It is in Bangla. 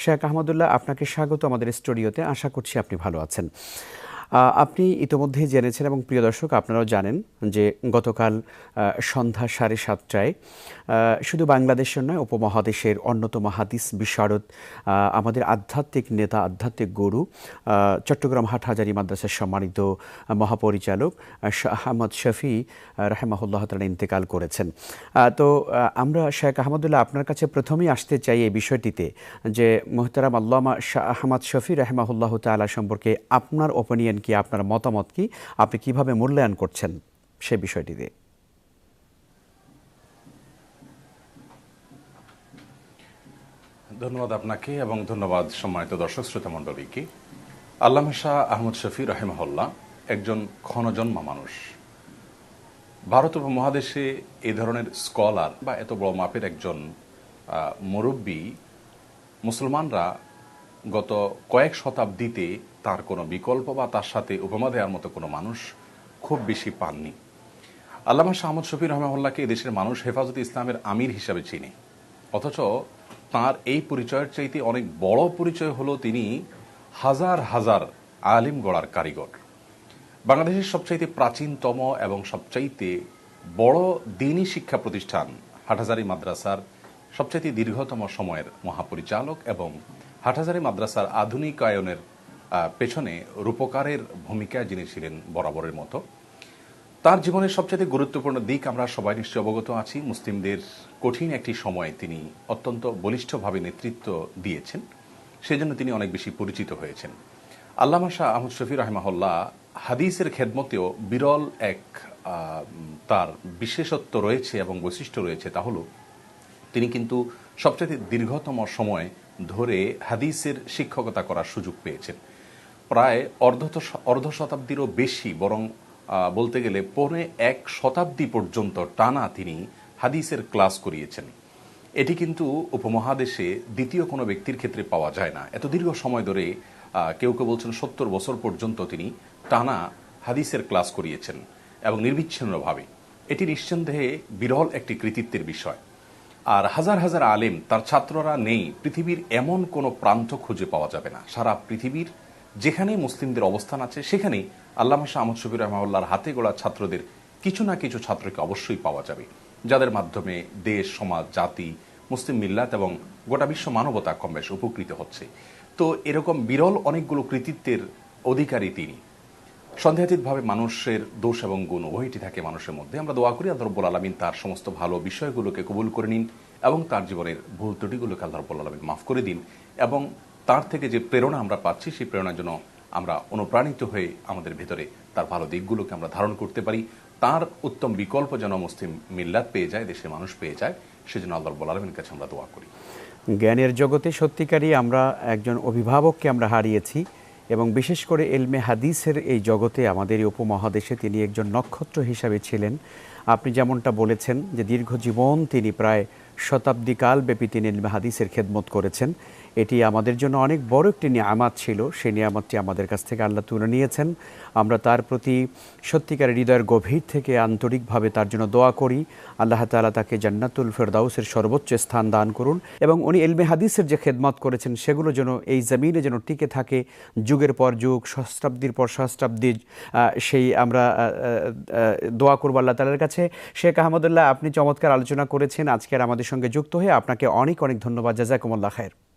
শেখ আহমদুল্লাহ, আপনাকে স্বাগত আমাদের স্টুডিওতে। আশা করছি আপনি ভালো আছেন। আপনি ইতোমধ্যেই জেনেছেন এবং প্রিয় দর্শক আপনারাও জানেন যে গতকাল সন্ধ্যা 7:30টায় শুধু বাংলাদেশের নয়, উপমহাদেশের অন্যতম হাদিস বিশারদ, আমাদের আধ্যাত্মিক নেতা, আধ্যাত্মিক গুরু, চট্টগ্রাম হাটহাজারী মাদ্রাসার সম্মানিত মহাপরিচালক আহমদ শফি রাহেমাহুল্লাহ তাআলা ইন্তেকাল করেছেন। তো আমরা শেখ আহমদুল্লাহ আপনার কাছে প্রথমেই আসতে চাই এই বিষয়টিতে যে মোহতারাম আল্লামা শাহ আহমদ শফি রাহেমাহুল্লাহ তাআলা সম্পর্কে আপনার ওপিনিয়ন কি, আপনার মতামত কি, আপনি কিভাবে মূল্যায়ন করছেন সে বিষয়টিতে? ধন্যবাদ আপনাকে এবং ধন্যবাদ সম্মানিত দর্শক শ্রোতা মণ্ডলীকে। আল্লামা শাহ আহমদ শফি রাহিমাহুল্লাহ একজন ক্ষণজন্মা মানুষ। ভারত উপমহাদেশে এই ধরনের স্কলার বা এত বড় মাপের একজন মুরব্বী মুসলমানরা গত কয়েক শতাব্দীতে তার কোনো বিকল্প বা তার সাথে উপমা দেওয়ার মতো কোনো মানুষ খুব বেশি পাননি। আল্লামা শাহ আহমদ শফি রাহিমাহুল্লাহকে এদেশের মানুষ হেফাজতে ইসলামের আমির হিসাবে চিনে, অথচ তার এই পরিচয়ের চাইতে অনেক বড় পরিচয় হলো তিনি হাজার হাজার আলিম গড়ার কারিগর। বাংলাদেশের সবচাইতে প্রাচীনতম এবং সবচাইতে বড় দ্বীনি শিক্ষা প্রতিষ্ঠান হাটহাজারী মাদ্রাসার সবচাইতে দীর্ঘতম সময়ের মহাপরিচালক এবং হাটহাজারী মাদ্রাসার আধুনিকায়নের পেছনে রূপকারের ভূমিকায় যিনি ছিলেন বরাবরের মতো। তার জীবনের সবচেয়ে গুরুত্বপূর্ণ দিক আমরা সবাই নিশ্চয়ই অবগত আছি। মুসলিমদের কঠিন একটি সময়ে তিনি অত্যন্ত বলিষ্ঠভাবে নেতৃত্ব দিয়েছেন, সেজন্য তিনি অনেক বেশি পরিচিত হয়েছেন। আল্লামা শাহ আহমদ শফি রাহিমাহুল্লাহ হাদিসের খেদমতেও বিরল এক তার বিশেষত্ব রয়েছে এবং বৈশিষ্ট্য রয়েছে, তা হলো তিনি কিন্তু সবচেয়ে দীর্ঘতম সময় ধরে হাদিসের শিক্ষকতা করার সুযোগ পেয়েছেন। প্রায় অর্ধ শতাব্দীরও বেশি, বরং বলতে গেলে পৌনে এক শতাব্দী পর্যন্ত টানা তিনি হাদিসের ক্লাস করিয়েছেন। এটি কিন্তু উপমহাদেশে দ্বিতীয় কোনো ব্যক্তির ক্ষেত্রে পাওয়া যায় না। এত দীর্ঘ সময় ধরে কেউ কেউ বলছেন 70 বছর পর্যন্ত তিনি টানা হাদিসের ক্লাস করিয়েছেন এবং নির্বিচ্ছিন্নভাবে। এটি নিঃসন্দেহে বিরল একটি কৃতিত্বের বিষয়। আর হাজার হাজার আলেম, তার ছাত্ররা নেই পৃথিবীর এমন কোনো প্রান্ত খুঁজে পাওয়া যাবে না। সারা পৃথিবীর যেখানে মুসলিমদের অবস্থান আছে সেখানেই আল্লামা শাহ আহমদ শফি রাহিমাহুল্লাহর হাতে গড়া ছাত্রদের কিছু না কিছু ছাত্রকে অবশ্যই পাওয়া যাবে, যাদের মাধ্যমে দেশ, সমাজ, জাতি, মুসলিম মিল্লাত এবং গোটা বিশ্ব মানবতা কম বেশ উপকৃত হচ্ছে। তো এরকম বিরল অনেকগুলো কৃতিত্বের অধিকারী তিনি। সন্দেহাতীতভাবে মানুষের দোষ এবং গুণ উভয়টি থাকে মানুষের মধ্যে। আমরা দোয়া করি আল্লাহ রাব্বুল আলামিন তার সমস্ত ভালো বিষয়গুলোকে কবুল করে নিন এবং তার জীবনের ভুল ত্রুটিগুলোকে আল্লাহ রাব্বুল আলামিন মাফ করে দিন, এবং তার থেকে যে প্রেরণা আমরা পাচ্ছি সেই প্রেরণার জন্য আমরা অনুপ্রাণিত হয়ে আমাদের ভেতরে তার ভালো দিকগুলোকে আমরা ধারণ করতে পারি। তার উত্তম বিকল্প যেন মুসলিম মিল্লাত পেয়ে যায়, দেশের মানুষ পেয়ে যায়, সেজন্য আল্লাহ রাব্বুল আলামিনের কাছে আমরা দোয়া করি। জ্ঞানের জগতে সত্যিকারই আমরা একজন অভিভাবককে আমরা হারিয়েছি, এবং বিশেষ করে এলমে হাদিসের এই জগতে আমাদের এই উপমহাদেশে তিনি একজন নক্ষত্র হিসাবে ছিলেন। আপনি যেমনটা বলেছেন যে দীর্ঘ জীবন তিনি প্রায় শতাব্দীকাল ব্যাপী তিনি এলমে হাদিসের খেদমত করেছেন। এটি আমাদের জন্য অনেক বড় একটি নিয়ামত ছিল। সেই নিয়ামতটি আমাদের কাছ থেকে আল্লাহ তুলে নিয়েছেন। আমরা তার প্রতি সত্যিকার হৃদয়ের গভীর থেকে আন্তরিকভাবে তার জন্য দোয়া করি। আল্লাহ তাআলা তাকে জান্নাতুল ফেরদাউসের সর্বোচ্চ স্থান দান করুন, এবং উনি এলমে হাদিসের যে খেদমত করেছেন সেগুলো যেন এই জমিনে যেন টিকে থাকে যুগের পর যুগ, সহস্রাব্দীর পর সহস্রাব্দী। সেই আমরা দোয়া করব আল্লাহ তাআলার কাছে। শেখ আহমদুল্লাহ, আপনি চমৎকার আলোচনা করেছেন আজকের আমাদের সঙ্গে যুক্ত হয়ে। আপনাকে অনেক অনেক ধন্যবাদ। জাযাকুমুল্লাহ খায়ের।